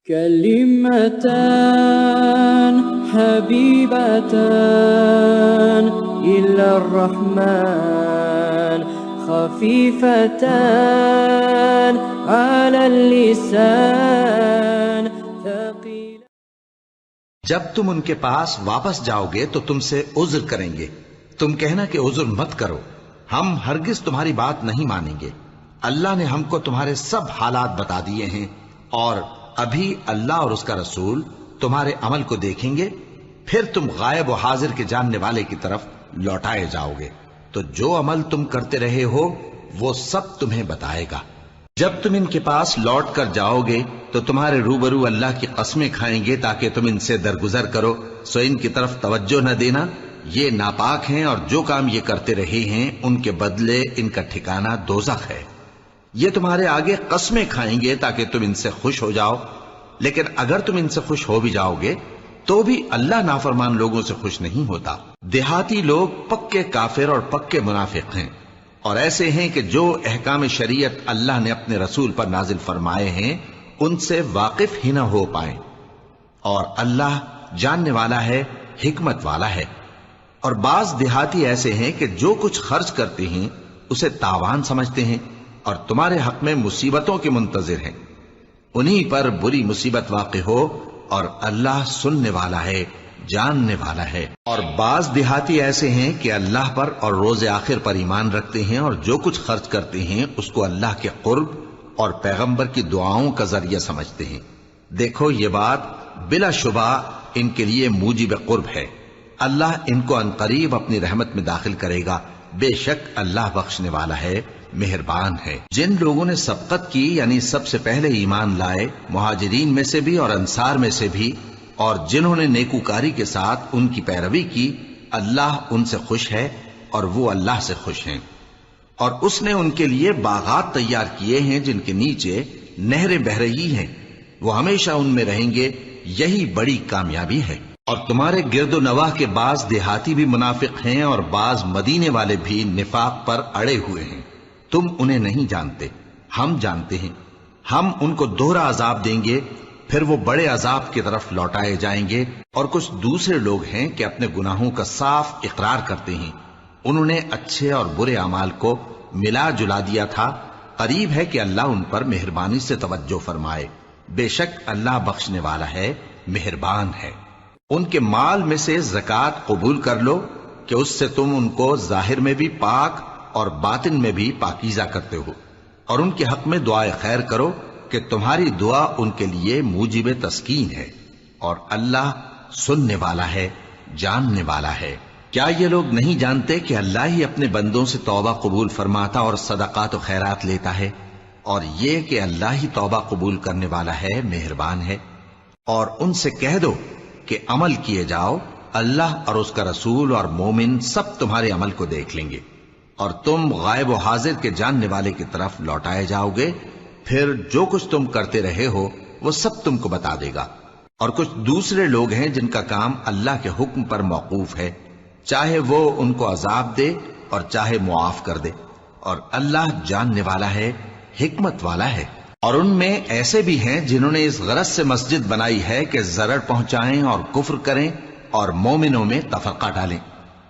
كلمتان حبيبتان إلى الرحمن خفيفتان على اللسان ثقيل. جب تم ان کے پاس واپس جاؤ گے تو تم سے عذر کریں گے. تم کہنا کہ عذر مت کرو، ہم ہرگز تمہاری بات نہیں مانیں گے. اللہ نے ہم کو تمہارے سب حالات بتا دیے ہیں، اور ابھی اللہ اور اس کا رسول تمہارے عمل کو دیکھیں گے، پھر تم غائب و حاضر کے جاننے والے کی طرف لوٹائے جاؤ گے، تو جو عمل تم کرتے رہے ہو وہ سب تمہیں بتائے گا. جب تم ان کے پاس لوٹ کر جاؤ گے تو تمہارے روبرو اللہ کی قسمیں کھائیں گے تاکہ تم ان سے درگزر کرو، سو ان کی طرف توجہ نہ دینا، یہ ناپاک ہیں اور جو کام یہ کرتے رہے ہیں ان کے بدلے ان کا ٹھکانہ دوزخ ہے. یہ تمہارے آگے قسمیں کھائیں گے تاکہ تم ان سے خوش ہو جاؤ، لیکن اگر تم ان سے خوش ہو بھی جاؤ گے تو بھی اللہ نافرمان لوگوں سے خوش نہیں ہوتا. دیہاتی لوگ پکے کافر اور پکے منافق ہیں، اور ایسے ہیں کہ جو احکام شریعت اللہ نے اپنے رسول پر نازل فرمائے ہیں ان سے واقف ہی نہ ہو پائیں. اور اللہ جاننے والا ہے، حکمت والا ہے. اور بعض دیہاتی ایسے ہیں کہ جو کچھ خرچ کرتے ہیں اسے تاوان سمجھتے ہیں اور تمہارے حق میں مصیبتوں کے منتظر ہیں. انہی پر بری مصیبت واقع ہو، اور اللہ سننے والا ہے، جاننے والا ہے. اور بعض دیہاتی ایسے ہیں کہ اللہ پر اور روز آخر پر ایمان رکھتے ہیں اور جو کچھ خرچ کرتے ہیں اس کو اللہ کے قرب اور پیغمبر کی دعاؤں کا ذریعہ سمجھتے ہیں. دیکھو یہ بات بلا شبہ ان کے لیے موجب قرب ہے. اللہ ان کو عنقریب اپنی رحمت میں داخل کرے گا. بے شک اللہ بخشنے والا ہے، مہربان ہے. جن لوگوں نے سبقت کی یعنی سب سے پہلے ایمان لائے، مہاجرین میں سے بھی اور انصار میں سے بھی، اور جنہوں نے نیکوکاری کے ساتھ ان کی پیروی کی، اللہ ان سے خوش ہے اور وہ اللہ سے خوش ہیں. اور اس نے ان کے لیے باغات تیار کیے ہیں جن کے نیچے نہریں بہہ رہی ہیں، وہ ہمیشہ ان میں رہیں گے. یہی بڑی کامیابی ہے. اور تمہارے گرد و نواح کے بعض دیہاتی بھی منافق ہیں اور بعض مدینے والے بھی نفاق پر اڑے ہوئے ہیں. تم انہیں نہیں جانتے، ہم جانتے ہیں. ہم ان کو دوہرا عذاب دیں گے، پھر وہ بڑے عذاب کی طرف لوٹائے جائیں گے. اور کچھ دوسرے لوگ ہیں کہ اپنے گناہوں کا صاف اقرار کرتے ہیں. انہوں نے اچھے اور برے اعمال کو ملا جلا دیا تھا. قریب ہے کہ اللہ ان پر مہربانی سے توجہ فرمائے. بے شک اللہ بخشنے والا ہے، مہربان ہے. ان کے مال میں سے زکوٰۃ قبول کر لو کہ اس سے تم ان کو ظاہر میں بھی پاک اور باطن میں بھی پاکیزہ کرتے ہو. اور ان کے حق میں دعائے خیر کرو کہ تمہاری دعا ان کے لیے موجب تسکین ہے. اور اللہ سننے والا ہے، جاننے والا ہے. کیا یہ لوگ نہیں جانتے کہ اللہ ہی اپنے بندوں سے توبہ قبول فرماتا اور صدقات و خیرات لیتا ہے، اور یہ کہ اللہ ہی توبہ قبول کرنے والا ہے، مہربان ہے. اور ان سے کہہ دو کہ عمل کیے جاؤ، اللہ اور اس کا رسول اور مومن سب تمہارے عمل کو دیکھ لیں گے، اور تم غائب و حاضر کے جاننے والے کی طرف لوٹائے جاؤ گے. پھر جو کچھ تم کرتے رہے ہو وہ سب تم کو بتا دے گا. اور کچھ دوسرے لوگ ہیں جن کا کام اللہ کے حکم پر موقوف ہے، چاہے وہ ان کو عذاب دے اور چاہے معاف کر دے. اور اللہ جاننے والا ہے، حکمت والا ہے. اور ان میں ایسے بھی ہیں جنہوں نے اس غرض سے مسجد بنائی ہے کہ ضرر پہنچائیں اور کفر کریں اور مومنوں میں تفرقہ ڈالیں.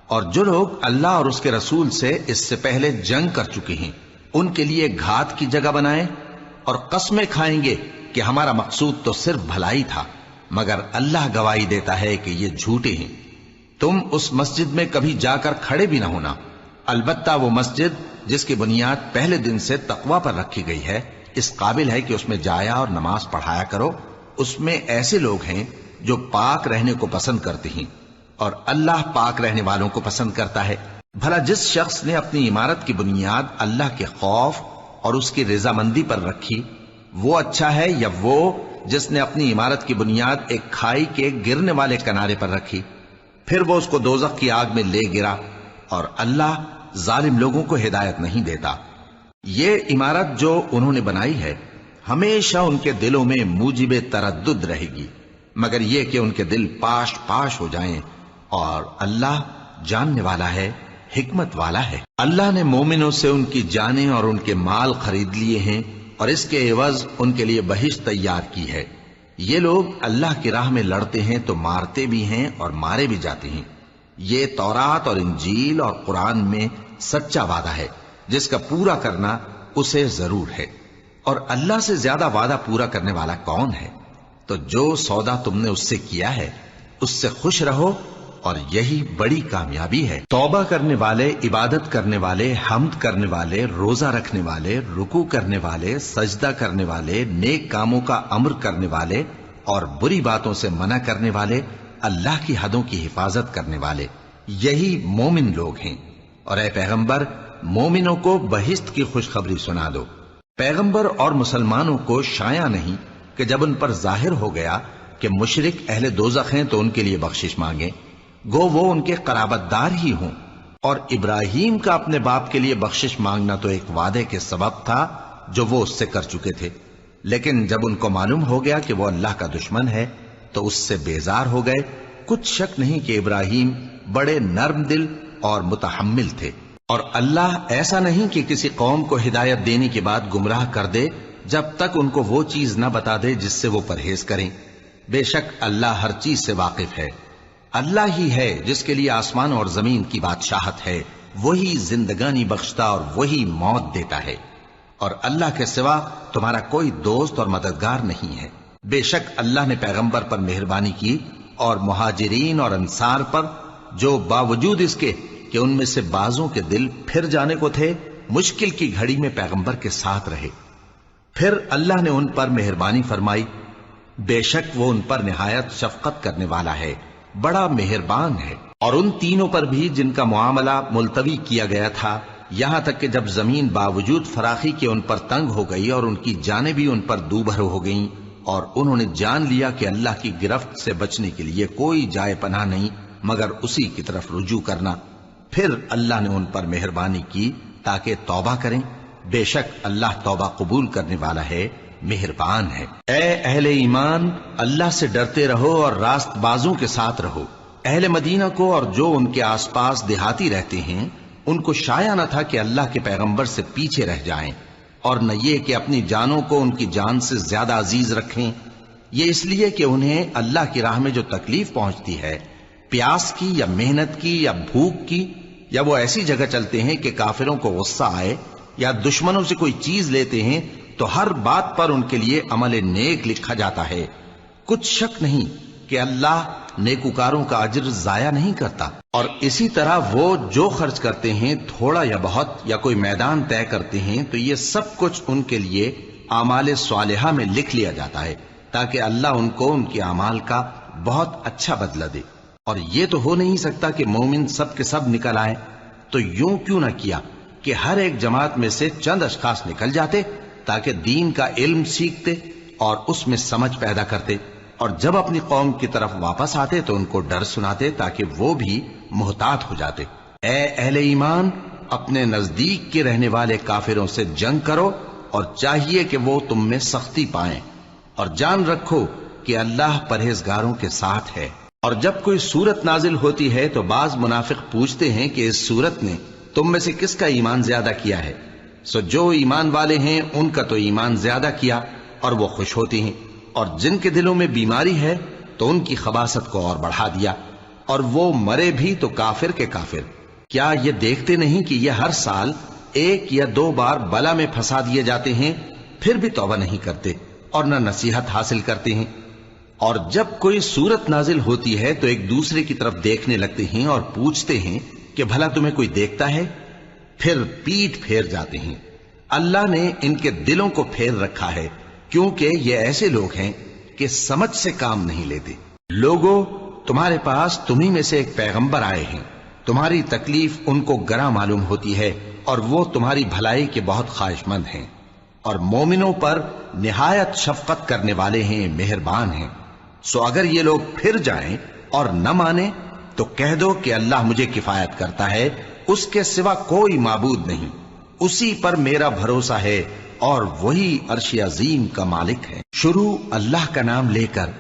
اور جو لوگ اللہ اور اس کے رسول سے اس سے پہلے جنگ کر چکے ہیں ان کے لیے گھات کی جگہ بنائیں اور قسمیں کھائیں گے کہ ہمارا مقصود تو صرف بھلائی تھا، مگر اللہ گواہی دیتا ہے کہ یہ جھوٹے ہیں. تم اس مسجد میں کبھی جا کر کھڑے بھی نہ ہونا، البتہ وہ مسجد جس کی بنیاد پہلے دن سے تقوی پر رکھی گئی ہے اس قابل ہے کہ اس میں جایا اور نماز پڑھایا کرو. اس میں ایسے لوگ ہیں جو پاک رہنے کو پسند کرتے ہیں، اور اللہ پاک رہنے والوں کو پسند کرتا ہے. بھلا جس شخص نے اپنی عمارت کی بنیاد اللہ کے خوف اور اس کی رضامندی پر رکھی وہ اچھا ہے، یا وہ جس نے اپنی عمارت کی بنیاد ایک کھائی کے گرنے والے کنارے پر رکھی پھر وہ اس کو دوزخ کی آگ میں لے گرا. اور اللہ ظالم لوگوں کو ہدایت نہیں دیتا. یہ عمارت جو انہوں نے بنائی ہے ہمیشہ ان کے دلوں میں موجب تردد رہے گی، مگر یہ کہ ان کے دل پاش پاش ہو جائیں. اور اللہ جاننے والا ہے، حکمت والا ہے. اللہ نے مومنوں سے ان کی جانیں اور ان کے مال خرید لیے ہیں، اور اس کے عوض ان کے لیے بہشت تیار کی ہے. یہ لوگ اللہ کی راہ میں لڑتے ہیں تو مارتے بھی ہیں اور مارے بھی جاتے ہیں۔ یہ تورات اور انجیل اور قرآن میں سچا وعدہ ہے جس کا پورا کرنا اسے ضرور ہے، اور اللہ سے زیادہ وعدہ پورا کرنے والا کون ہے؟ تو جو سودا تم نے اس سے کیا ہے اس سے خوش رہو، اور یہی بڑی کامیابی ہے۔ توبہ کرنے والے، عبادت کرنے والے، حمد کرنے والے، روزہ رکھنے والے، رکوع کرنے والے، سجدہ کرنے والے، نیک کاموں کا امر کرنے والے اور بری باتوں سے منع کرنے والے، اللہ کی حدوں کی حفاظت کرنے والے، یہی مومن لوگ ہیں۔ اور اے پیغمبر، مومنوں کو بہشت کی خوشخبری سنا دو۔ پیغمبر اور مسلمانوں کو شایع نہیں کہ جب ان پر ظاہر ہو گیا کہ مشرک اہل دوزخ ہیں تو ان کے لیے بخشش مانگیں، گو وہ ان کے قرابت دار ہی ہوں۔ اور ابراہیم کا اپنے باپ کے لیے بخشش مانگنا تو ایک وعدے کے سبب تھا جو وہ اس سے کر چکے تھے، لیکن جب ان کو معلوم ہو گیا کہ وہ اللہ کا دشمن ہے تو اس سے بیزار ہو گئے۔ کچھ شک نہیں کہ ابراہیم بڑے نرم دل اور متحمل تھے، اور اللہ ایسا نہیں کہ کسی قوم کو ہدایت دینے کے بعد گمراہ کر دے جب تک ان کو وہ چیز نہ بتا دے جس سے وہ پرہیز کریں۔ بے شک اللہ ہر چیز سے واقف ہے۔ اللہ ہی ہے جس کے لیے آسمان اور زمین کی بادشاہت ہے، وہی زندگانی بخشتا اور وہی موت دیتا ہے، اور اللہ کے سوا تمہارا کوئی دوست اور مددگار نہیں ہے۔ بے شک اللہ نے پیغمبر پر مہربانی کی اور مہاجرین اور انصار پر، جو باوجود اس کے کہ ان میں سے بعضوں کے دل پھر جانے کو تھے، مشکل کی گھڑی میں پیغمبر کے ساتھ رہے۔ پھر اللہ نے ان پر مہربانی فرمائی، بے شک وہ ان پر نہایت شفقت کرنے والا ہے، بڑا مہربان ہے۔ اور ان تینوں پر بھی جن کا معاملہ ملتوی کیا گیا تھا، یہاں تک کہ جب زمین باوجود فراخی کے ان پر تنگ ہو گئی اور ان کی جانیں بھی ان پر دوبھر ہو گئیں، اور انہوں نے جان لیا کہ اللہ کی گرفت سے بچنے کے لیے کوئی جائے پناہ نہیں مگر اسی کی طرف رجوع کرنا، پھر اللہ نے ان پر مہربانی کی تاکہ توبہ کریں۔ بے شک اللہ توبہ قبول کرنے والا ہے، مہربان ہے۔ اے اہل ایمان، اللہ سے ڈرتے رہو اور راست بازوں کے ساتھ رہو۔ اہل مدینہ کو اور جو ان کے آس پاس دیہاتی رہتے ہیں ان کو شایع نہ تھا کہ اللہ کے پیغمبر سے پیچھے رہ جائیں، اور نہ یہ کہ اپنی جانوں کو ان کی جان سے زیادہ عزیز رکھیں۔ یہ اس لیے کہ انہیں اللہ کی راہ میں جو تکلیف پہنچتی ہے، پیاس کی یا محنت کی یا بھوک کی، یا وہ ایسی جگہ چلتے ہیں کہ کافروں کو غصہ آئے یا دشمنوں سے کوئی چیز لیتے ہیں، تو ہر بات پر ان کے لیے عمل نیک لکھا جاتا ہے۔ کچھ شک نہیں کہ اللہ نیکوکاروں کا اجر ضائع نہیں کرتا۔ اور اسی طرح وہ جو خرچ کرتے ہیں، تھوڑا یا بہت، یا کوئی میدان طے کرتے ہیں، تو یہ سب کچھ ان کے لیے اعمال صالحہ میں لکھ لیا جاتا ہے تاکہ اللہ ان کو ان کے اعمال کا بہت اچھا بدلہ دے۔ اور یہ تو ہو نہیں سکتا کہ مومن سب کے سب نکل آئے، تو یوں کیوں نہ کیا کہ ہر ایک جماعت میں سے چند اشخاص نکل جاتے تاکہ دین کا علم سیکھتے اور اس میں سمجھ پیدا کرتے، اور جب اپنی قوم کی طرف واپس آتے تو ان کو ڈر سناتے تاکہ وہ بھی محتاط ہو جاتے۔ اے اہل ایمان، اپنے نزدیک کے رہنے والے کافروں سے جنگ کرو، اور چاہیے کہ وہ تم میں سختی پائیں، اور جان رکھو کہ اللہ پرہیزگاروں کے ساتھ ہے۔ اور جب کوئی سورت نازل ہوتی ہے تو بعض منافق پوچھتے ہیں کہ اس سورت نے تم میں سے کس کا ایمان زیادہ کیا ہے؟ سو جو ایمان والے ہیں ان کا تو ایمان زیادہ کیا، اور وہ خوش ہوتے ہیں، اور جن کے دلوں میں بیماری ہے تو ان کی خباثت کو اور بڑھا دیا، اور وہ مرے بھی تو کافر کے کافر۔ کیا یہ دیکھتے نہیں کہ یہ ہر سال 1 یا 2 بار بلا میں پھنسا دیے جاتے ہیں، پھر بھی توبہ نہیں کرتے اور نہ نصیحت حاصل کرتے ہیں؟ اور جب کوئی صورت نازل ہوتی ہے تو ایک دوسرے کی طرف دیکھنے لگتے ہیں اور پوچھتے ہیں کہ بھلا تمہیں کوئی دیکھتا ہے؟ پھر پیٹ پھیر جاتے ہیں۔ اللہ نے ان کے دلوں کو پھیر رکھا ہے کیونکہ یہ ایسے لوگ ہیں کہ سمجھ سے کام نہیں لیتے۔ لوگوں، تمہارے پاس تمہیں میں سے ایک پیغمبر آئے ہیں، تمہاری تکلیف ان کو گراں معلوم ہوتی ہے اور وہ تمہاری بھلائی کے بہت خواہش مند ہیں، اور مومنوں پر نہایت شفقت کرنے والے ہیں، مہربان ہیں۔ سو اگر یہ لوگ پھر جائیں اور نہ مانیں تو کہہ دو کہ اللہ مجھے کفایت کرتا ہے، اس کے سوا کوئی معبود نہیں، اسی پر میرا بھروسہ ہے اور وہی عرش عظیم کا مالک ہے۔ شروع اللہ کا نام لے کر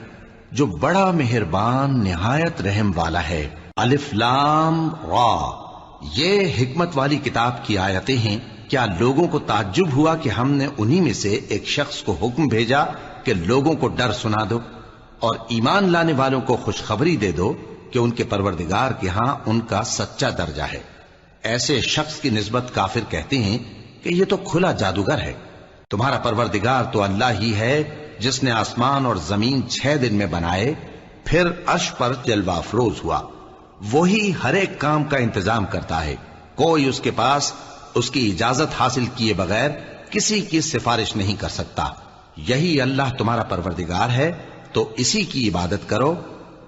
جو بڑا مہربان نہایت رحم والا ہے۔ الف لام را، یہ حکمت والی کتاب کی آیتیں ہیں۔ کیا لوگوں کو تعجب ہوا کہ ہم نے انہی میں سے ایک شخص کو حکم بھیجا کہ لوگوں کو ڈر سنا دو اور ایمان لانے والوں کو خوشخبری دے دو کہ ان کے پروردگار کے ہاں ان کا سچا درجہ ہے۔ ایسے شخص کی نسبت کافر کہتے ہیں کہ یہ تو کھلا جادوگر ہے۔ تمہارا پروردگار تو اللہ ہی ہے جس نے آسمان اور زمین 6 دن میں بنائے، پھر عرش پر جلوہ افروز ہوا۔ وہی ہر ایک کام کا انتظام کرتا ہے، کوئی اس کے پاس اس کی اجازت حاصل کیے بغیر کسی کی سفارش نہیں کر سکتا۔ یہی اللہ تمہارا پروردگار ہے تو اسی کی عبادت کرو،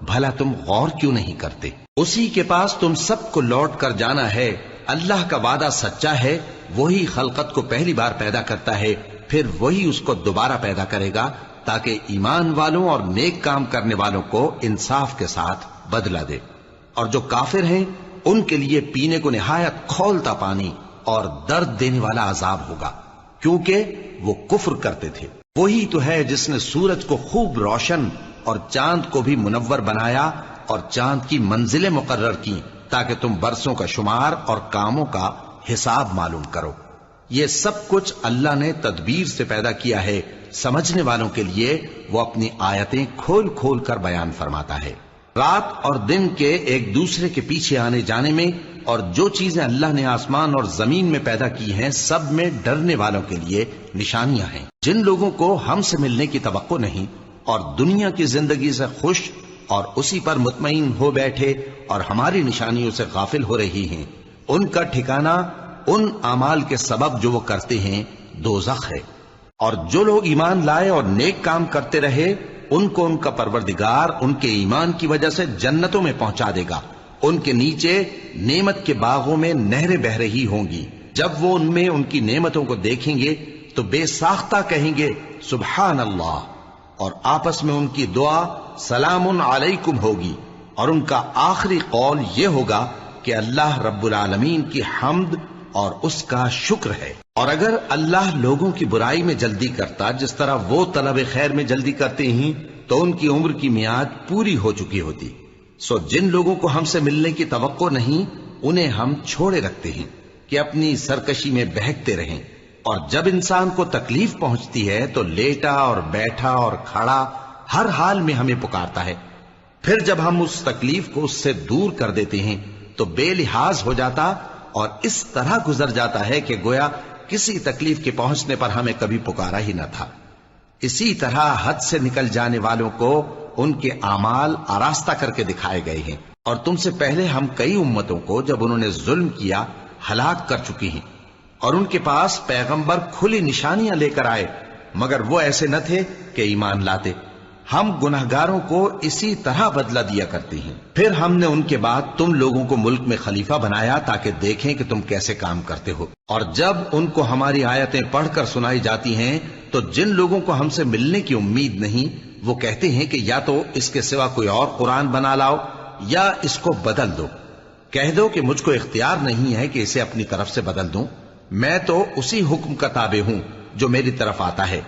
بھلا تم غور کیوں نہیں کرتے؟ اسی کے پاس تم سب کو لوٹ کر جانا ہے۔ اللہ کا وعدہ سچا ہے، وہی خلقت کو پہلی بار پیدا کرتا ہے، پھر وہی اس کو دوبارہ پیدا کرے گا تاکہ ایمان والوں اور نیک کام کرنے والوں کو انصاف کے ساتھ بدلہ دے۔ اور جو کافر ہیں ان کے لیے پینے کو نہایت کھولتا پانی اور درد دینے والا عذاب ہوگا، کیونکہ وہ کفر کرتے تھے۔ وہی تو ہے جس نے سورج کو خوب روشن اور چاند کو بھی منور بنایا اور چاند کی منزلیں مقرر کی تاکہ تم برسوں کا شمار اور کاموں کا حساب معلوم کرو۔ یہ سب کچھ اللہ نے تدبیر سے پیدا کیا ہے، سمجھنے والوں کے لیے وہ اپنی آیتیں کھول کھول کر بیان فرماتا ہے۔ رات اور دن کے ایک دوسرے کے پیچھے آنے جانے میں اور جو چیزیں اللہ نے آسمان اور زمین میں پیدا کی ہیں سب میں ڈرنے والوں کے لیے نشانیاں ہیں۔ جن لوگوں کو ہم سے ملنے کی توقع نہیں اور دنیا کی زندگی سے خوش اور اسی پر مطمئن ہو بیٹھے اور ہماری نشانیوں سے غافل ہو رہی ہیں، ان کا ٹھکانہ ان اعمال کے سبب جو وہ کرتے ہیں دوزخ ہے۔ اور جو لوگ ایمان لائے اور نیک کام کرتے رہے ان کو ان کا پروردگار ان کے ایمان کی وجہ سے جنتوں میں پہنچا دے گا، ان کے نیچے نعمت کے باغوں میں نہریں بہ رہی ہوں گی۔ جب وہ ان میں ان کی نعمتوں کو دیکھیں گے تو بے ساختہ کہیں گے سبحان اللہ، اور آپس میں ان کی دعا سلام علیکم ہوگی، اور ان کا آخری قول یہ ہوگا کہ اللہ رب العالمین کی حمد اور اس کا شکر ہے۔ اور اگر اللہ لوگوں کی برائی میں جلدی کرتا جس طرح وہ طلب خیر میں جلدی کرتے ہیں تو ان کی عمر کی میعاد پوری ہو چکی ہوتی۔ سو جن لوگوں کو ہم سے ملنے کی توقع نہیں انہیں ہم چھوڑے رکھتے ہیں کہ اپنی سرکشی میں بہکتے رہیں، اور جب انسان کو تکلیف پہنچتی ہے تو لیٹا اور بیٹھا اور کھڑا ہر حال میں ہمیں پکارتا ہے، پھر جب ہم اس تکلیف کو اس سے دور کر دیتے ہیں تو بے لحاظ ہو جاتا اور اس طرح گزر جاتا ہے کہ گویا کسی تکلیف کے پہنچنے پر ہمیں کبھی پکارا ہی نہ تھا۔ اسی طرح حد سے نکل جانے والوں کو ان کے اعمال آراستہ کر کے دکھائے گئے ہیں، اور تم سے پہلے ہم کئی امتوں کو جب انہوں نے ظلم کیا ہلاک کر چکی ہیں، اور ان کے پاس پیغمبر کھلی نشانیاں لے کر آئے مگر وہ ایسے نہ تھے کہ ایمان لاتے۔ ہم گناہگاروں کو اسی طرح بدلہ دیا کرتے ہیں۔ پھر ہم نے ان کے بعد تم لوگوں کو ملک میں خلیفہ بنایا تاکہ دیکھیں کہ تم کیسے کام کرتے ہو، اور جب ان کو ہماری آیتیں پڑھ کر سنائی جاتی ہیں تو جن لوگوں کو ہم سے ملنے کی امید نہیں وہ کہتے ہیں کہ یا تو اس کے سوا کوئی اور قرآن بنا لاؤ یا اس کو بدل دو۔ کہہ دو کہ مجھ کو اختیار نہیں ہے کہ اسے اپنی طرف سے بدل دوں، میں تو اسی حکم کا تابع ہوں جو میری طرف آتا ہے۔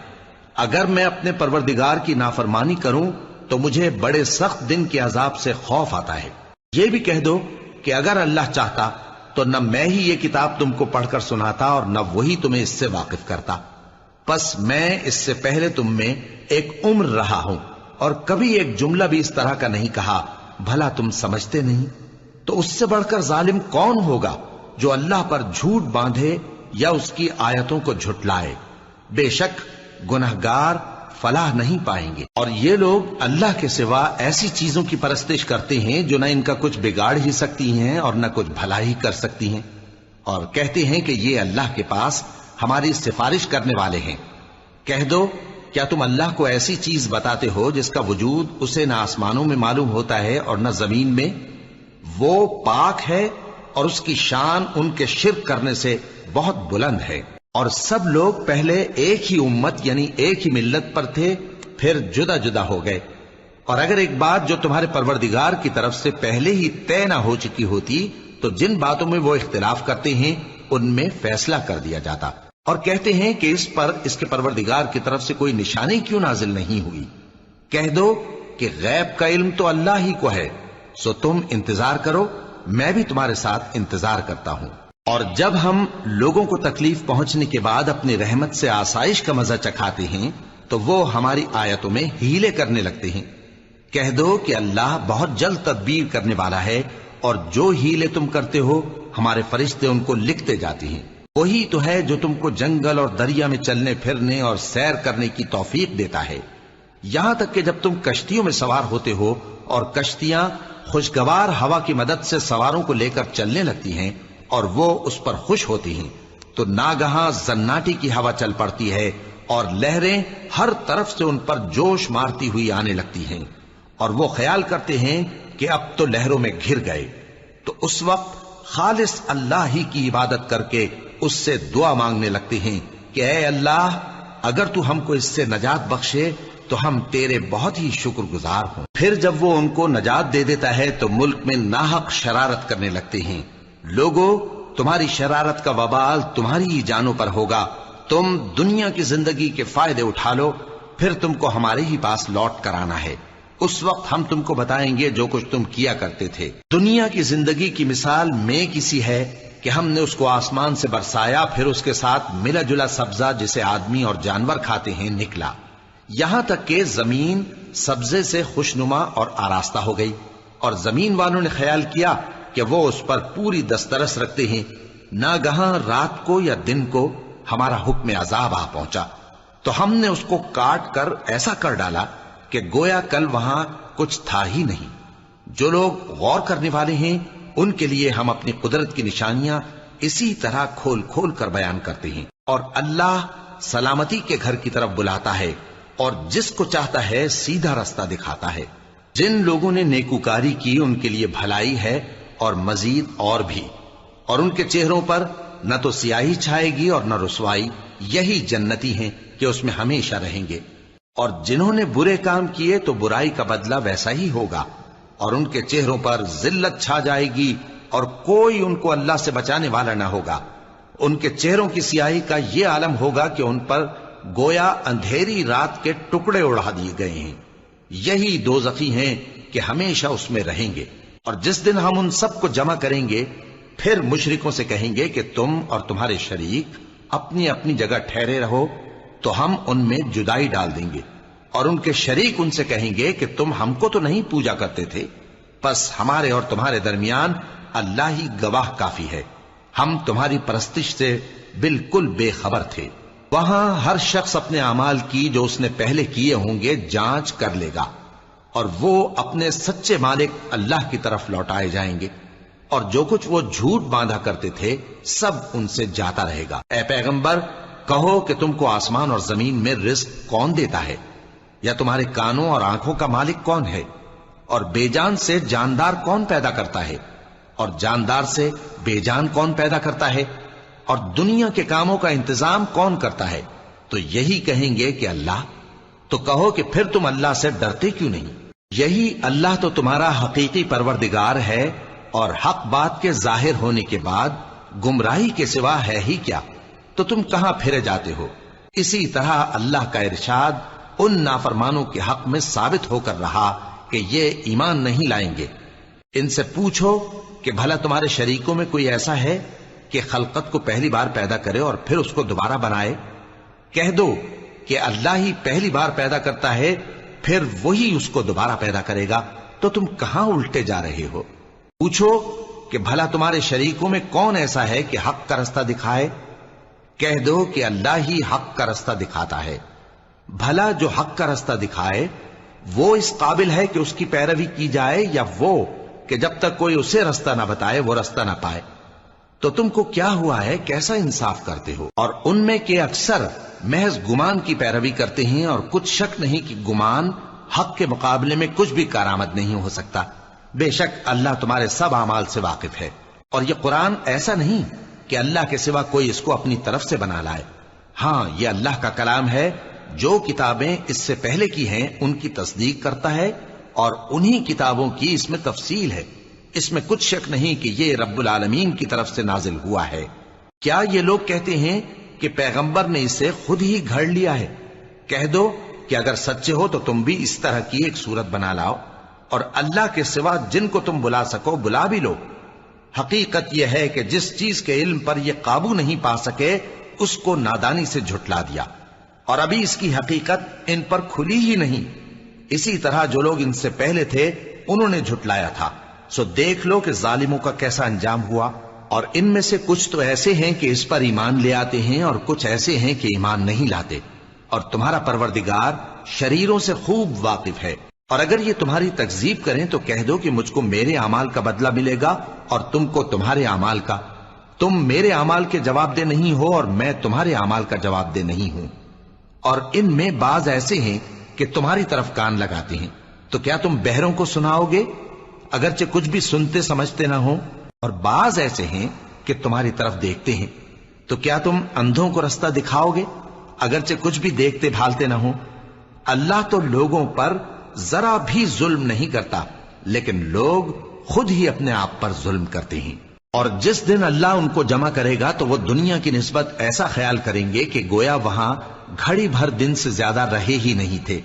اگر میں اپنے پروردگار کی نافرمانی کروں تو مجھے بڑے سخت دن کے عذاب سے خوف آتا ہے۔ یہ بھی کہہ دو کہ اگر اللہ چاہتا تو نہ میں ہی یہ کتاب تم کو پڑھ کر سناتا اور نہ وہی تمہیں اس سے واقف کرتا، پس میں اس سے پہلے تم میں ایک عمر رہا ہوں اور کبھی ایک جملہ بھی اس طرح کا نہیں کہا، بھلا تم سمجھتے نہیں؟ تو اس سے بڑھ کر ظالم کون ہوگا جو اللہ پر جھوٹ باندھے یا اس کی آیتوں کو جھٹلائے؟ بے شک گناہگار فلاح نہیں پائیں گے۔ اور یہ لوگ اللہ کے سوا ایسی چیزوں کی پرستش کرتے ہیں جو نہ ان کا کچھ بگاڑ ہی سکتی ہیں اور نہ کچھ بھلا ہی کر سکتی ہیں، اور کہتے ہیں کہ یہ اللہ کے پاس ہماری سفارش کرنے والے ہیں۔ کہہ دو کیا تم اللہ کو ایسی چیز بتاتے ہو جس کا وجود اسے نہ آسمانوں میں معلوم ہوتا ہے اور نہ زمین میں؟ وہ پاک ہے اور اس کی شان ان کے شرک کرنے سے بہت بلند ہے۔ اور سب لوگ پہلے ایک ہی امت یعنی ایک ہی ملت پر تھے، پھر جدا جدا ہو گئے۔ اور اگر ایک بات جو تمہارے پروردگار کی طرف سے پہلے ہی طے نہ ہو چکی ہوتی تو جن باتوں میں وہ اختلاف کرتے ہیں ان میں فیصلہ کر دیا جاتا۔ اور کہتے ہیں کہ اس پر اس کے پروردگار کی طرف سے کوئی نشانی کیوں نازل نہیں ہوئی؟ کہہ دو کہ غیب کا علم تو اللہ ہی کو ہے، سو تم انتظار کرو، میں بھی تمہارے ساتھ انتظار کرتا ہوں۔ اور جب ہم لوگوں کو تکلیف پہنچنے کے بعد اپنی رحمت سے آسائش کا مزہ چکھاتے ہیں تو وہ ہماری آیتوں میں ہیلے کرنے لگتے ہیں۔ کہہ دو کہ اللہ بہت جلد تدبیر کرنے والا ہے، اور جو ہیلے تم کرتے ہو ہمارے فرشتے ان کو لکھتے جاتے ہیں۔ وہی تو ہے جو تم کو جنگل اور دریا میں چلنے پھرنے اور سیر کرنے کی توفیق دیتا ہے، یہاں تک کہ جب تم کشتیوں میں سوار ہوتے ہو اور کشتیاں خوشگوار ہوا کی مدد سے سواروں کو لے کر چلنے لگتی ہیں اور وہ اس پر خوش ہوتی ہیں، تو ناگہاں زناٹی کی ہوا چل پڑتی ہے اور لہریں ہر طرف سے ان پر جوش مارتی ہوئی آنے لگتی ہیں، اور وہ خیال کرتے ہیں کہ اب تو لہروں میں گھر گئے۔ تو اس وقت خالص اللہ ہی کی عبادت کر کے اس سے دعا مانگنے لگتے ہیں کہ اے اللہ، اگر تو ہم کو اس سے نجات بخشے تو ہم تیرے بہت ہی شکر گزار ہوں۔ پھر جب وہ ان کو نجات دے دیتا ہے تو ملک میں ناحق شرارت کرنے لگتے ہیں۔ لوگو، تمہاری شرارت کا وبال تمہاری ہی جانوں پر ہوگا۔ تم دنیا کی زندگی کے فائدے اٹھا لو، پھر تم کو ہمارے ہی پاس لوٹ کر آنا ہے۔ اس وقت ہم تم کو بتائیں گے جو کچھ تم کیا کرتے تھے۔ دنیا کی زندگی کی مثال میں کسی ہے کہ ہم نے اس کو آسمان سے برسایا، پھر اس کے ساتھ ملا جلا سبزہ جسے آدمی اور جانور کھاتے ہیں نکلا، یہاں تک کہ زمین سبزے سے خوشنما اور آراستہ ہو گئی، اور زمین والوں نے خیال کیا کہ وہ اس پر پوری دسترس رکھتے ہیں۔ ناگہاں رات کو یا دن کو ہمارا حکم عذاب آ پہنچا، تو ہم نے اس کو کاٹ کر ایسا کر ڈالا کہ گویا کل وہاں کچھ تھا ہی نہیں۔ جو لوگ غور کرنے والے ہیں ان کے لیے ہم اپنی قدرت کی نشانیاں اسی طرح کھول کھول کر بیان کرتے ہیں۔ اور اللہ سلامتی کے گھر کی طرف بلاتا ہے اور جس کو چاہتا ہے سیدھا رستہ دکھاتا ہے۔ جن لوگوں نے نیکوکاری کی ان کے لیے بھلائی ہے اور مزید اور بھی، اور ان کے چہروں پر نہ تو سیاہی چھائے گی اور نہ رسوائی، یہی جنتی ہیں کہ اس میں ہمیشہ رہیں گے۔ اور جنہوں نے برے کام کیے تو برائی کا بدلہ ویسا ہی ہوگا، اور ان کے چہروں پر ذلت چھا جائے گی اور کوئی ان کو اللہ سے بچانے والا نہ ہوگا۔ ان کے چہروں کی سیاہی کا یہ عالم ہوگا کہ ان پر گویا اندھیری رات کے ٹکڑے اڑا دیے گئے ہیں۔ یہی دوزخی ہیں کہ ہمیشہ اس میں رہیں گے۔ اور جس دن ہم ان سب کو جمع کریں گے، پھر مشرکوں سے کہیں گے کہ تم اور تمہارے شریک اپنی اپنی جگہ ٹھہرے رہو، تو ہم ان میں جدائی ڈال دیں گے، اور ان کے شریک ان سے کہیں گے کہ تم ہم کو تو نہیں پوجا کرتے تھے، بس ہمارے اور تمہارے درمیان اللہ ہی گواہ کافی ہے، ہم تمہاری پرستش سے بالکل بے خبر تھے۔ وہاں ہر شخص اپنے اعمال کی جو اس نے پہلے کیے ہوں گے جانچ کر لے گا، اور وہ اپنے سچے مالک اللہ کی طرف لوٹائے جائیں گے، اور جو کچھ وہ جھوٹ باندھا کرتے تھے سب ان سے جاتا رہے گا۔ اے پیغمبر، کہو کہ تم کو آسمان اور زمین میں رزق کون دیتا ہے، یا تمہارے کانوں اور آنکھوں کا مالک کون ہے، اور بے جان سے جاندار کون پیدا کرتا ہے، اور جاندار سے بے جان کون پیدا کرتا ہے، اور دنیا کے کاموں کا انتظام کون کرتا ہے؟ تو یہی کہیں گے کہ اللہ۔ تو کہو کہ پھر تم اللہ سے ڈرتے کیوں نہیں؟ یہی اللہ تو تمہارا حقیقی پروردگار ہے، اور حق بات کے ظاہر ہونے کے بعد گمراہی کے سوا ہے ہی کیا؟ تو تم کہاں پھرے جاتے ہو؟ اسی طرح اللہ کا ارشاد ان نافرمانوں کے حق میں ثابت ہو کر رہا کہ یہ ایمان نہیں لائیں گے۔ ان سے پوچھو کہ بھلا تمہارے شریکوں میں کوئی ایسا ہے کہ خلقت کو پہلی بار پیدا کرے اور پھر اس کو دوبارہ بنائے؟ کہہ دو کہ اللہ ہی پہلی بار پیدا کرتا ہے، پھر وہی اس کو دوبارہ پیدا کرے گا، تو تم کہاں الٹے جا رہے ہو؟ پوچھو کہ بھلا تمہارے شریکوں میں کون ایسا ہے کہ حق کا رستہ دکھائے؟ کہہ دو کہ اللہ ہی حق کا رستہ دکھاتا ہے۔ بھلا جو حق کا رستہ دکھائے وہ اس قابل ہے کہ اس کی پیروی کی جائے، یا وہ کہ جب تک کوئی اسے رستہ نہ بتائے وہ رستہ نہ پائے؟ تو تم کو کیا ہوا ہے، کیسا انصاف کرتے ہو؟ اور ان میں کے اکثر محض گمان کی پیروی کرتے ہیں، اور کچھ شک نہیں کہ گمان حق کے مقابلے میں کچھ بھی کارآمد نہیں ہو سکتا۔ بے شک اللہ تمہارے سب اعمال سے واقف ہے۔ اور یہ قرآن ایسا نہیں کہ اللہ کے سوا کوئی اس کو اپنی طرف سے بنا لائے۔ ہاں، یہ اللہ کا کلام ہے، جو کتابیں اس سے پہلے کی ہیں ان کی تصدیق کرتا ہے، اور انہی کتابوں کی اس میں تفصیل ہے۔ اس میں کچھ شک نہیں کہ یہ رب العالمین کی طرف سے نازل ہوا ہے۔ کیا یہ لوگ کہتے ہیں کہ پیغمبر نے اسے خود ہی گھڑ لیا ہے؟ کہہ دو کہ اگر سچے ہو تو تم بھی اس طرح کی ایک صورت بنا لاؤ، اور اللہ کے سوا جن کو تم بلا سکو بلا بھی لو۔ حقیقت یہ ہے کہ جس چیز کے علم پر یہ قابو نہیں پا سکے اس کو نادانی سے جھٹلا دیا۔ اور ابھی اس کی حقیقت ان پر کھلی ہی نہیں۔ اسی طرح جو لوگ ان سے پہلے تھے انہوں نے جھٹلایا تھا، سو دیکھ لو کہ ظالموں کا کیسا انجام ہوا۔ اور ان میں سے کچھ تو ایسے ہیں کہ اس پر ایمان لے آتے ہیں، اور کچھ ایسے ہیں کہ ایمان نہیں لاتے، اور تمہارا پروردگار شریروں سے خوب واقف ہے۔ اور اگر یہ تمہاری تکذیب کریں تو کہہ دو کہ مجھ کو میرے اعمال کا بدلہ ملے گا اور تم کو تمہارے اعمال کا۔ تم میرے اعمال کے جواب دہ نہیں ہو اور میں تمہارے اعمال کا جواب دہ نہیں ہوں۔ اور ان میں بعض ایسے ہیں کہ تمہاری طرف کان لگاتے ہیں، تو کیا تم بہروں کو سناؤ گے اگرچہ کچھ بھی سنتے سمجھتے نہ ہو؟ اور بعض ایسے ہیں کہ تمہاری طرف دیکھتے ہیں، تو کیا تم اندھوں کو رستہ دکھاؤ گے اگرچہ کچھ بھی دیکھتے بھالتے نہ ہو؟ اللہ تو لوگوں پر ذرا بھی ظلم نہیں کرتا، لیکن لوگ خود ہی اپنے آپ پر ظلم کرتے ہیں۔ اور جس دن اللہ ان کو جمع کرے گا تو وہ دنیا کی نسبت ایسا خیال کریں گے کہ گویا وہاں گھڑی بھر دن سے زیادہ رہے ہی نہیں تھے،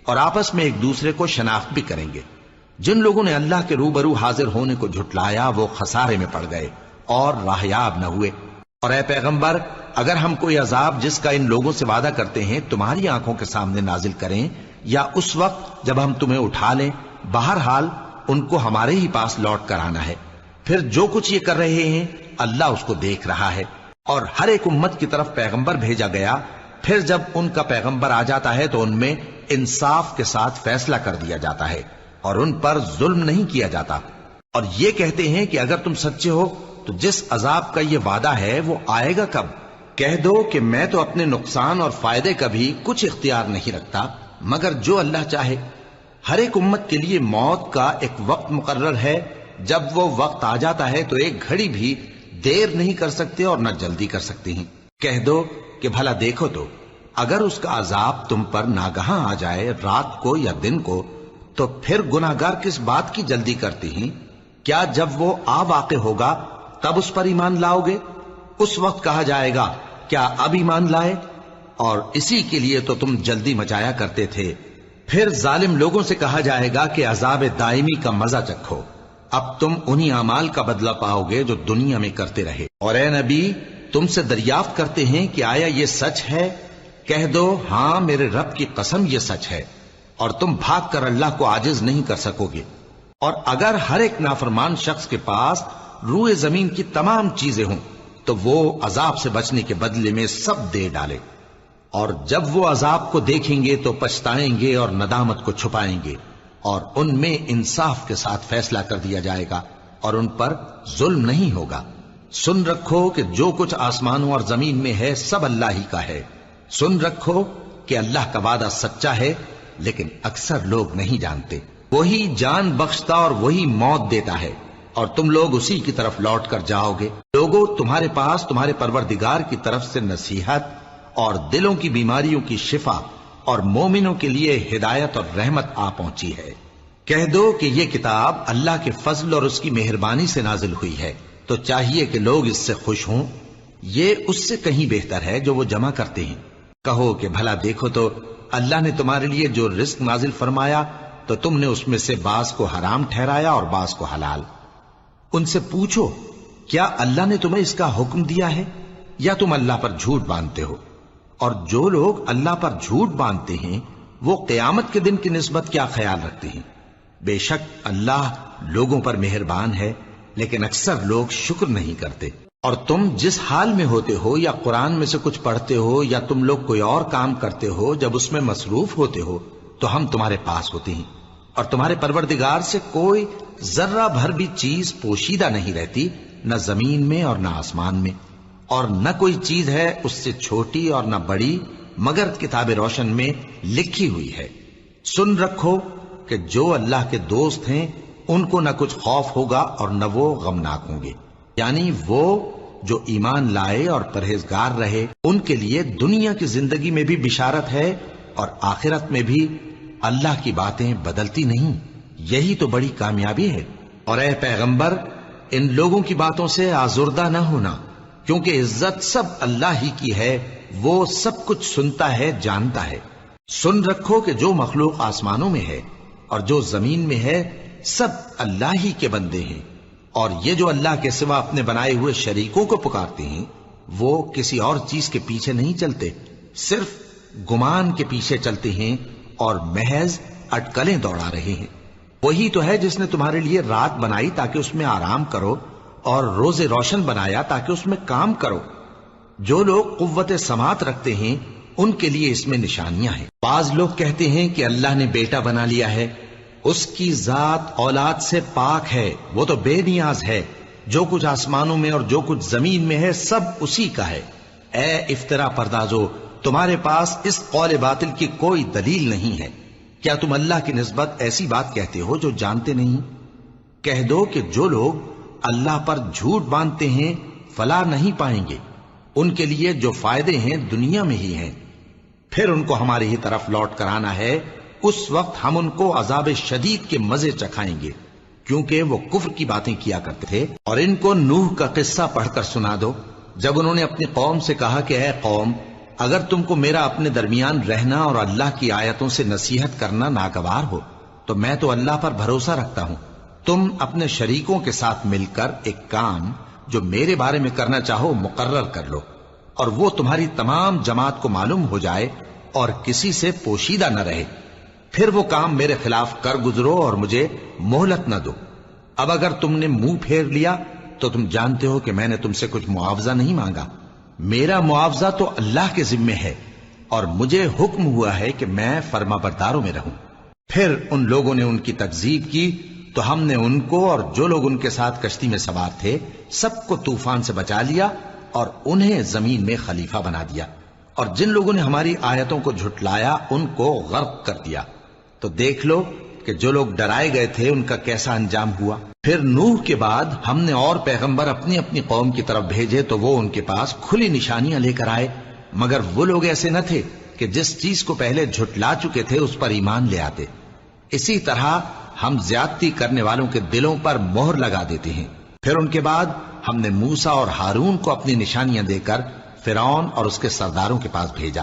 اور آپس میں ایک دوسرے کو شناخت بھی کریں گے۔ جن لوگوں نے اللہ کے روبرو حاضر ہونے کو جھٹلایا وہ خسارے میں پڑ گئے اور راہیاب نہ ہوئے۔ اور اے پیغمبر، اگر ہم کوئی عذاب جس کا ان لوگوں سے وعدہ کرتے ہیں تمہاری آنکھوں کے سامنے نازل کریں یا اس وقت جب ہم تمہیں اٹھا لیں، بہرحال ان کو ہمارے ہی پاس لوٹ کر آنا ہے۔ پھر جو کچھ یہ کر رہے ہیں اللہ اس کو دیکھ رہا ہے۔ اور ہر ایک امت کی طرف پیغمبر بھیجا گیا، پھر جب ان کا پیغمبر آ جاتا ہے تو ان میں انصاف کے ساتھ فیصلہ کر دیا جاتا ہے اور ان پر ظلم نہیں کیا جاتا۔ اور یہ کہتے ہیں کہ اگر تم سچے ہو تو جس عذاب کا یہ وعدہ ہے وہ آئے گا کب؟ کہہ دو کہ میں تو اپنے نقصان اور فائدے کا بھی کچھ اختیار نہیں رکھتا مگر جو اللہ چاہے۔ ہر ایک امت کے لیے موت کا ایک وقت مقرر ہے، جب وہ وقت آ جاتا ہے تو ایک گھڑی بھی دیر نہیں کر سکتے اور نہ جلدی کر سکتے ہیں۔ کہہ دو کہ بھلا دیکھو تو اگر اس کا عذاب تم پر ناگہاں آ جائے رات کو یا دن کو تو پھر گناہگار کس بات کی جلدی کرتے ہیں؟ کیا جب وہ آ واقع ہوگا تب اس پر ایمان لاؤ گے؟ اس وقت کہا جائے گا کیا اب ایمان لائے؟ اور اسی کے لیے تو تم جلدی مچایا کرتے تھے۔ پھر ظالم لوگوں سے کہا جائے گا کہ عذاب دائمی کا مزہ چکھو، اب تم انہی اعمال کا بدلہ پاؤ گے جو دنیا میں کرتے رہے۔ اور اے نبی، تم سے دریافت کرتے ہیں کہ آیا یہ سچ ہے؟ کہہ دو ہاں میرے رب کی قسم یہ سچ ہے، اور تم بھاگ کر اللہ کو عاجز نہیں کر سکو گے۔ اور اگر ہر ایک نافرمان شخص کے پاس روئے زمین کی تمام چیزیں ہوں تو وہ عذاب سے بچنے کے بدلے میں سب دے ڈالے، اور جب وہ عذاب کو دیکھیں گے تو پچھتائیں گے اور ندامت کو چھپائیں گے، اور ان میں انصاف کے ساتھ فیصلہ کر دیا جائے گا اور ان پر ظلم نہیں ہوگا۔ سن رکھو کہ جو کچھ آسمانوں اور زمین میں ہے سب اللہ ہی کا ہے۔ سن رکھو کہ اللہ کا وعدہ سچا ہے، لیکن اکثر لوگ نہیں جانتے۔ وہی جان بخشتا اور وہی موت دیتا ہے، اور تم لوگ اسی کی طرف لوٹ کر جاؤ گے۔ لوگوں، تمہارے پاس تمہارے پروردگار کی طرف سے نصیحت اور دلوں کی بیماریوں کی شفا اور مومنوں کے لیے ہدایت اور رحمت آ پہنچی ہے۔ کہہ دو کہ یہ کتاب اللہ کے فضل اور اس کی مہربانی سے نازل ہوئی ہے، تو چاہیے کہ لوگ اس سے خوش ہوں۔ یہ اس سے کہیں بہتر ہے جو وہ جمع کرتے ہیں۔ کہو کہ بھلا دیکھو تو اللہ نے تمہارے لیے جو رزق نازل فرمایا تو تم نے اس میں سے بعض کو حرام ٹھہرایا اور بعض کو حلال۔ ان سے پوچھو کیا اللہ نے تمہیں اس کا حکم دیا ہے یا تم اللہ پر جھوٹ باندھتے ہو؟ اور جو لوگ اللہ پر جھوٹ باندھتے ہیں وہ قیامت کے دن کی نسبت کیا خیال رکھتے ہیں؟ بے شک اللہ لوگوں پر مہربان ہے، لیکن اکثر لوگ شکر نہیں کرتے۔ اور تم جس حال میں ہوتے ہو یا قرآن میں سے کچھ پڑھتے ہو یا تم لوگ کوئی اور کام کرتے ہو، جب اس میں مصروف ہوتے ہو تو ہم تمہارے پاس ہوتے ہیں، اور تمہارے پروردگار سے کوئی ذرہ بھر بھی چیز پوشیدہ نہیں رہتی، نہ زمین میں اور نہ آسمان میں، اور نہ کوئی چیز ہے اس سے چھوٹی اور نہ بڑی مگر کتاب روشن میں لکھی ہوئی ہے۔ سن رکھو کہ جو اللہ کے دوست ہیں ان کو نہ کچھ خوف ہوگا اور نہ وہ غمناک ہوں گے، یعنی وہ جو ایمان لائے اور پرہیزگار رہے ان کے لیے دنیا کی زندگی میں بھی بشارت ہے اور آخرت میں بھی اللہ کی باتیں بدلتی نہیں۔ یہی تو بڑی کامیابی ہے۔ اور اے پیغمبر، ان لوگوں کی باتوں سے آزردہ نہ ہونا، کیونکہ عزت سب اللہ ہی کی ہے، وہ سب کچھ سنتا ہے، جانتا ہے۔ سن رکھو کہ جو مخلوق آسمانوں میں ہے اور جو زمین میں ہے سب اللہ ہی کے بندے ہیں، اور یہ جو اللہ کے سوا اپنے بنائے ہوئے شریکوں کو پکارتے ہیں وہ کسی اور چیز کے پیچھے نہیں چلتے، صرف گمان کے پیچھے چلتے ہیں اور محض اٹکلیں دوڑا رہے ہیں۔ وہی تو ہے جس نے تمہارے لیے رات بنائی تاکہ اس میں آرام کرو اور روز روشن بنایا تاکہ اس میں کام کرو۔ جو لوگ قوت سماعت رکھتے ہیں ان کے لیے اس میں نشانیاں ہیں۔ بعض لوگ کہتے ہیں کہ اللہ نے بیٹا بنا لیا ہے، اس کی ذات اولاد سے پاک ہے، وہ تو بے نیاز ہے، جو کچھ آسمانوں میں اور جو کچھ زمین میں ہے سب اسی کا ہے۔ اے افترا پردازو، تمہارے پاس اس قول باطل کی کوئی دلیل نہیں ہے۔ کیا تم اللہ کی نسبت ایسی بات کہتے ہو جو جانتے نہیں؟ کہہ دو کہ جو لوگ اللہ پر جھوٹ باندھتے ہیں فلاح نہیں پائیں گے، ان کے لیے جو فائدے ہیں دنیا میں ہی ہیں، پھر ان کو ہماری ہی طرف لوٹ کر آنا ہے، اس وقت ہم ان کو عذاب شدید کے مزے چکھائیں گے، کیونکہ وہ کفر کی باتیں کیا کرتے تھے۔ اور ان کو نوح کا قصہ پڑھ کر سنا دو، جب انہوں نے اپنی قوم سے کہا کہ اے قوم، اگر تم کو میرا اپنے درمیان رہنا اور اللہ کی آیتوں سے نصیحت کرنا ناگوار ہو تو میں تو اللہ پر بھروسہ رکھتا ہوں، تم اپنے شریکوں کے ساتھ مل کر ایک کام جو میرے بارے میں کرنا چاہو مقرر کر لو، اور وہ تمہاری تمام جماعت کو معلوم ہو جائے اور کسی سے پوشیدہ نہ رہے، پھر وہ کام میرے خلاف کر گزرو اور مجھے مہلت نہ دو۔ اب اگر تم نے منہ پھیر لیا تو تم جانتے ہو کہ میں نے تم سے کچھ معاوضہ نہیں مانگا، میرا معاوضہ تو اللہ کے ذمے ہے، اور مجھے حکم ہوا ہے کہ میں فرما برداروں میں رہوں۔ پھر ان لوگوں نے ان کی تکذیب کی تو ہم نے ان کو اور جو لوگ ان کے ساتھ کشتی میں سوار تھے سب کو طوفان سے بچا لیا اور انہیں زمین میں خلیفہ بنا دیا، اور جن لوگوں نے ہماری آیتوں کو جھٹلایا ان کو غرق کر دیا۔ تو دیکھ لو کہ جو لوگ ڈرائے گئے تھے ان کا کیسا انجام ہوا۔ پھر نوح کے بعد ہم نے اور پیغمبر اپنی اپنی قوم کی طرف بھیجے تو وہ ان کے پاس کھلی نشانیاں لے کر آئے، مگر وہ لوگ ایسے نہ تھے کہ جس چیز کو پہلے جھٹلا چکے تھے اس پر ایمان لے آتے۔ اسی طرح ہم زیادتی کرنے والوں کے دلوں پر مہر لگا دیتے ہیں۔ پھر ان کے بعد ہم نے موسیٰ اور ہارون کو اپنی نشانیاں دے کر فرعون اور اس کے سرداروں کے پاس بھیجا،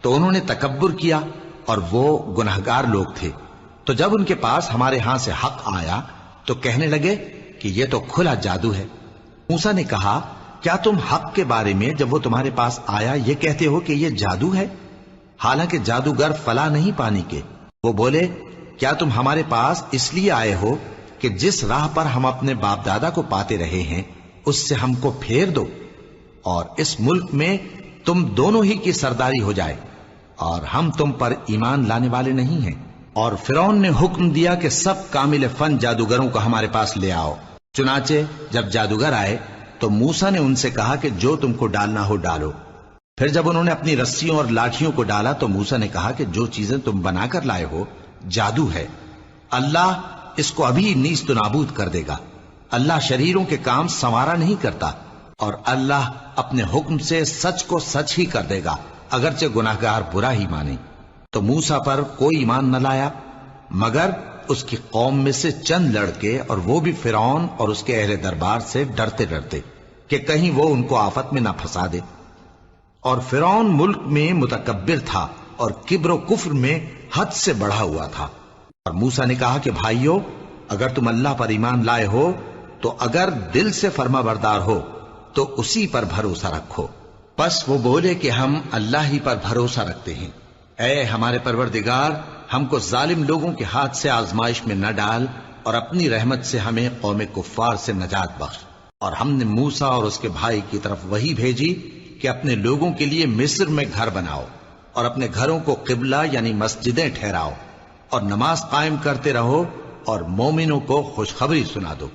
تو انہوں نے تکبر کیا اور وہ گناہگار لوگ تھے۔ تو جب ان کے پاس ہمارے ہاں سے حق آیا تو کہنے لگے کہ یہ تو کھلا جادو ہے۔ موسیٰ نے کہا، کیا تم حق کے بارے میں جب وہ تمہارے پاس آیا یہ کہتے ہو کہ یہ جادو ہے؟ حالانکہ جادوگر فلاح نہیں پانی کے۔ وہ بولے، کیا تم ہمارے پاس اس لیے آئے ہو کہ جس راہ پر ہم اپنے باپ دادا کو پاتے رہے ہیں اس سے ہم کو پھیر دو، اور اس ملک میں تم دونوں ہی کی سرداری ہو جائے، اور ہم تم پر ایمان لانے والے نہیں ہیں؟ اور فرعون نے حکم دیا کہ سب کامل فن جادوگروں کو ہمارے پاس لے آؤ۔ چنانچہ جب جادوگر آئے تو موسیٰ نے ان سے کہا کہ جو تم کو ڈالنا ہو ڈالو۔ پھر جب انہوں نے اپنی رسیوں اور لاٹھیوں کو ڈالا تو موسیٰ نے کہا کہ جو چیزیں تم بنا کر لائے ہو جادو ہے، اللہ اس کو ابھی نیست و نابود کر دے گا۔ اللہ شریروں کے کام سنوارا نہیں کرتا، اور اللہ اپنے حکم سے سچ کو سچ ہی کر دے گا اگرچہ گناہگار برا ہی مانے۔ تو موسیٰ پر کوئی ایمان نہ لایا مگر اس کی قوم میں سے چند لڑکے، اور وہ بھی فرعون اور اس کے اہل دربار سے ڈرتے ڈرتے کہ کہیں وہ ان کو آفت میں نہ پھنسا دے۔ اور فرعون ملک میں متکبر تھا اور کبر و کفر میں حد سے بڑھا ہوا تھا۔ اور موسیٰ نے کہا کہ بھائیو، اگر تم اللہ پر ایمان لائے ہو تو اگر دل سے فرما بردار ہو تو اسی پر بھروسہ رکھو۔ پس وہ بولے کہ ہم اللہ ہی پر بھروسہ رکھتے ہیں۔ اے ہمارے پروردگار، ہم کو ظالم لوگوں کے ہاتھ سے آزمائش میں نہ ڈال، اور اپنی رحمت سے ہمیں قوم کفار سے نجات بخش۔ اور ہم نے موسیٰ اور اس کے بھائی کی طرف وحی بھیجی کہ اپنے لوگوں کے لیے مصر میں گھر بناؤ، اور اپنے گھروں کو قبلہ یعنی مسجدیں ٹھہراؤ، اور نماز قائم کرتے رہو، اور مومنوں کو خوشخبری سنا دو۔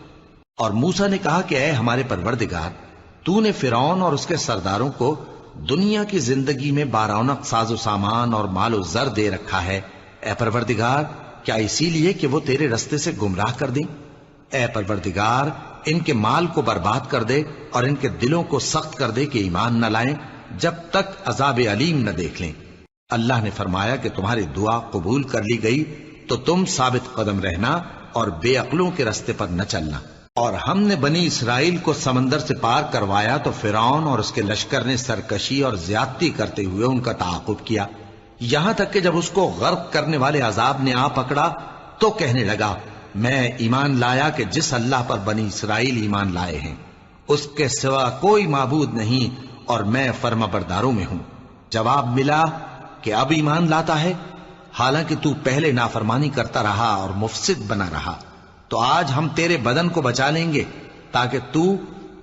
اور موسیٰ نے کہا کہ اے ہمارے پروردگار، تو نے فرعون اور اس کے سرداروں کو دنیا کی زندگی میں بارونق ساز و سامان اور مال و زر دے رکھا ہے، اے پروردگار کیا اسی لیے کہ وہ تیرے رستے سے گمراہ کر دیں؟ اے پروردگار ان کے مال کو برباد کر دے اور ان کے دلوں کو سخت کر دے کہ ایمان نہ لائیں جب تک عذاب علیم نہ دیکھ لیں۔ اللہ نے فرمایا کہ تمہاری دعا قبول کر لی گئی تو تم ثابت قدم رہنا اور بے عقلوں کے رستے پر نہ چلنا۔ اور ہم نے بنی اسرائیل کو سمندر سے پار کروایا تو فرعون اور اس کے لشکر نے سرکشی اور زیادتی کرتے ہوئے ان کا تعاقب کیا، یہاں تک کہ جب اس کو غرق کرنے والے عذاب نے آ پکڑا تو کہنے لگا، میں ایمان لایا کہ جس اللہ پر بنی اسرائیل ایمان لائے ہیں اس کے سوا کوئی معبود نہیں، اور میں فرما برداروں میں ہوں۔ جواب ملا کہ اب ایمان لاتا ہے، حالانکہ تو پہلے نافرمانی کرتا رہا اور مفسد بنا رہا؟ تو آج ہم تیرے بدن کو بچا لیں گے تاکہ تو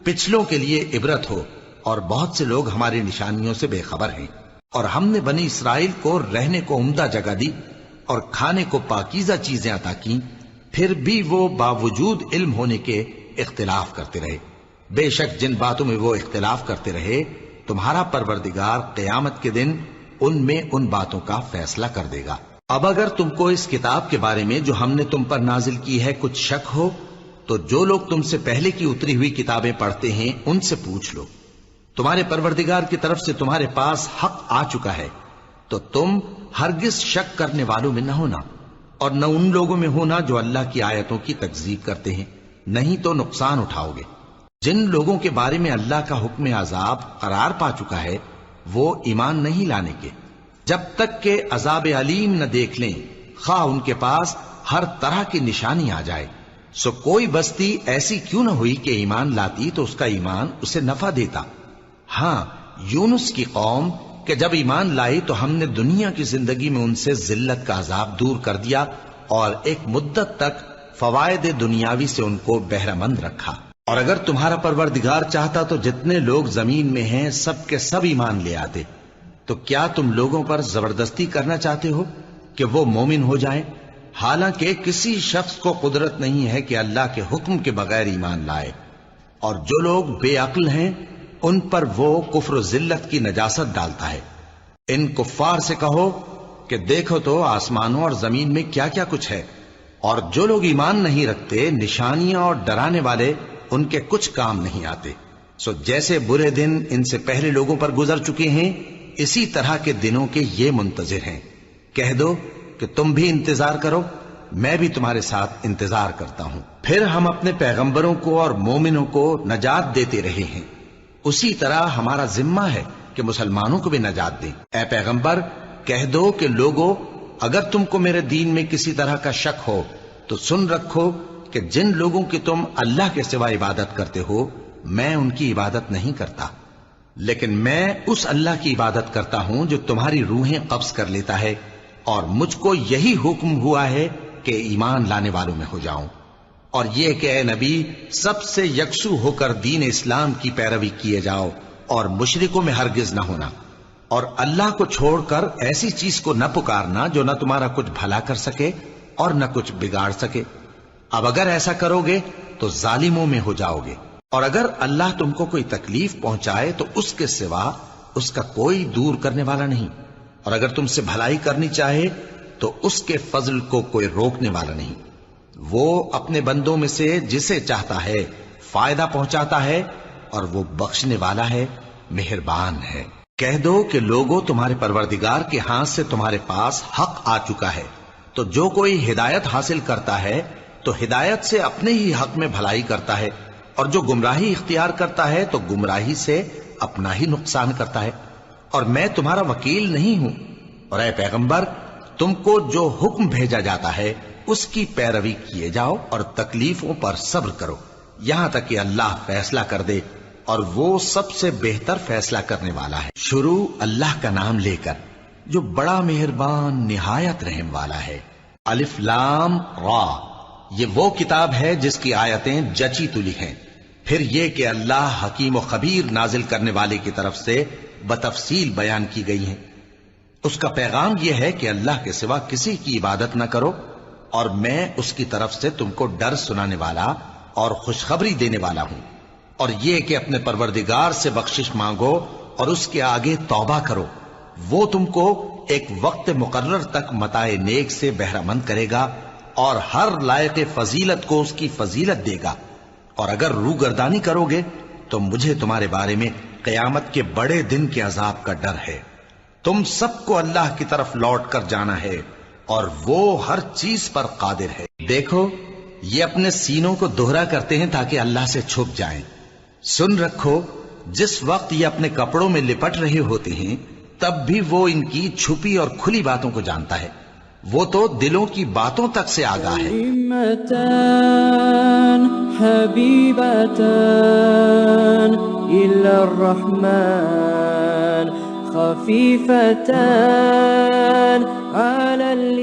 پچھلوں کے لیے عبرت ہو، اور بہت سے لوگ ہماری نشانیوں سے بے خبر ہیں۔ اور ہم نے بنی اسرائیل کو رہنے کو عمدہ جگہ دی اور کھانے کو پاکیزہ چیزیں عطا کی، پھر بھی وہ باوجود علم ہونے کے اختلاف کرتے رہے۔ بے شک جن باتوں میں وہ اختلاف کرتے رہے، تمہارا پروردگار قیامت کے دن ان میں ان باتوں کا فیصلہ کر دے گا۔ اب اگر تم کو اس کتاب کے بارے میں جو ہم نے تم پر نازل کی ہے کچھ شک ہو، تو جو لوگ تم سے پہلے کی اتری ہوئی کتابیں پڑھتے ہیں ان سے پوچھ لو۔ تمہارے پروردگار کی طرف سے تمہارے پاس حق آ چکا ہے، تو تم ہرگز شک کرنے والوں میں نہ ہونا، اور نہ ان لوگوں میں ہونا جو اللہ کی آیتوں کی تکذیب کرتے ہیں، نہیں تو نقصان اٹھاؤ گے۔ جن لوگوں کے بارے میں اللہ کا حکم عذاب قرار پا چکا ہے، وہ ایمان نہیں لانے کے جب تک کہ عذاب علیم نہ دیکھ لیں، خواہ ان کے پاس ہر طرح کی نشانی آ جائے۔ سو کوئی بستی ایسی کیوں نہ ہوئی کہ ایمان لاتی تو اس کا ایمان اسے نفع دیتا۔ ہاں، یونس کی قوم کہ جب ایمان لائی تو ہم نے دنیا کی زندگی میں ان سے ذلت کا عذاب دور کر دیا اور ایک مدت تک فوائد دنیاوی سے ان کو بہرہ مند رکھا۔ اور اگر تمہارا پروردگار چاہتا تو جتنے لوگ زمین میں ہیں سب کے سب ایمان لے آتے۔ تو کیا تم لوگوں پر زبردستی کرنا چاہتے ہو کہ وہ مومن ہو جائیں؟ حالانکہ کسی شخص کو قدرت نہیں ہے کہ اللہ کے حکم کے بغیر ایمان لائے، اور جو لوگ بے عقل ہیں ان پر وہ کفر و ذلت کی نجاست ڈالتا ہے۔ ان کفار سے کہو کہ دیکھو تو آسمانوں اور زمین میں کیا کیا کچھ ہے، اور جو لوگ ایمان نہیں رکھتے نشانیاں اور ڈرانے والے ان کے کچھ کام نہیں آتے۔ سو جیسے برے دن ان سے پہلے لوگوں پر گزر چکے ہیں، اسی طرح کے دنوں کے یہ منتظر ہیں۔ کہہ دو کہ تم بھی انتظار کرو، میں بھی تمہارے ساتھ انتظار کرتا ہوں۔ پھر ہم اپنے پیغمبروں کو اور مومنوں کو نجات دیتے رہے ہیں، اسی طرح ہمارا ذمہ ہے کہ مسلمانوں کو بھی نجات دیں۔ اے پیغمبر، کہہ دو کہ لوگو، اگر تم کو میرے دین میں کسی طرح کا شک ہو تو سن رکھو کہ جن لوگوں کی تم اللہ کے سوا عبادت کرتے ہو، میں ان کی عبادت نہیں کرتا، لیکن میں اس اللہ کی عبادت کرتا ہوں جو تمہاری روحیں قبض کر لیتا ہے، اور مجھ کو یہی حکم ہوا ہے کہ ایمان لانے والوں میں ہو جاؤں، اور یہ کہ اے نبی سب سے یکسو ہو کر دین اسلام کی پیروی کیے جاؤ، اور مشرکوں میں ہرگز نہ ہونا، اور اللہ کو چھوڑ کر ایسی چیز کو نہ پکارنا جو نہ تمہارا کچھ بھلا کر سکے اور نہ کچھ بگاڑ سکے۔ اب اگر ایسا کرو گے تو ظالموں میں ہو جاؤ گے، اور اگر اللہ تم کو کوئی تکلیف پہنچائے تو اس کے سوا اس کا کوئی دور کرنے والا نہیں، اور اگر تم سے بھلائی کرنی چاہے تو اس کے فضل کو کوئی روکنے والا نہیں۔ وہ اپنے بندوں میں سے جسے چاہتا ہے فائدہ پہنچاتا ہے، اور وہ بخشنے والا ہے، مہربان ہے۔ کہہ دو کہ لوگوں، تمہارے پروردگار کے ہاتھ سے تمہارے پاس حق آ چکا ہے، تو جو کوئی ہدایت حاصل کرتا ہے تو ہدایت سے اپنے ہی حق میں بھلائی کرتا ہے، اور جو گمراہی اختیار کرتا ہے تو گمراہی سے اپنا ہی نقصان کرتا ہے، اور میں تمہارا وکیل نہیں ہوں۔ اور اے پیغمبر، تم کو جو حکم بھیجا جاتا ہے اس کی پیروی کیے جاؤ، اور تکلیفوں پر صبر کرو یہاں تک کہ اللہ فیصلہ کر دے، اور وہ سب سے بہتر فیصلہ کرنے والا ہے۔ شروع اللہ کا نام لے کر جو بڑا مہربان نہایت رحم والا ہے۔ الف لام را، یہ وہ کتاب ہے جس کی آیتیں جچی تلی ہیں۔ پھر یہ کہ اللہ حکیم و خبیر نازل کرنے والے کی طرف سے بتفصیل بیان کی گئی ہیں۔ اس کا پیغام یہ ہے کہ اللہ کے سوا کسی کی عبادت نہ کرو، اور میں اس کی طرف سے تم کو ڈر سنانے والا اور خوشخبری دینے والا ہوں، اور یہ کہ اپنے پروردگار سے بخشش مانگو اور اس کے آگے توبہ کرو، وہ تم کو ایک وقت مقرر تک متاع نیک سے بہرہ مند کرے گا، اور ہر لائق فضیلت کو اس کی فضیلت دے گا۔ اور اگر روگردانی کرو گے تو مجھے تمہارے بارے میں قیامت کے بڑے دن کے عذاب کا ڈر ہے۔ تم سب کو اللہ کی طرف لوٹ کر جانا ہے، اور وہ ہر چیز پر قادر ہے۔ دیکھو، یہ اپنے سینوں کو دوہرا کرتے ہیں تاکہ اللہ سے چھپ جائیں۔ سن رکھو، جس وقت یہ اپنے کپڑوں میں لپٹ رہے ہوتے ہیں تب بھی وہ ان کی چھپی اور کھلی باتوں کو جانتا ہے، وہ تو دلوں کی باتوں تک سے آگاہ ہے۔ كلمتان حبيبتان إلى الرحمن خفيفتان على اللسان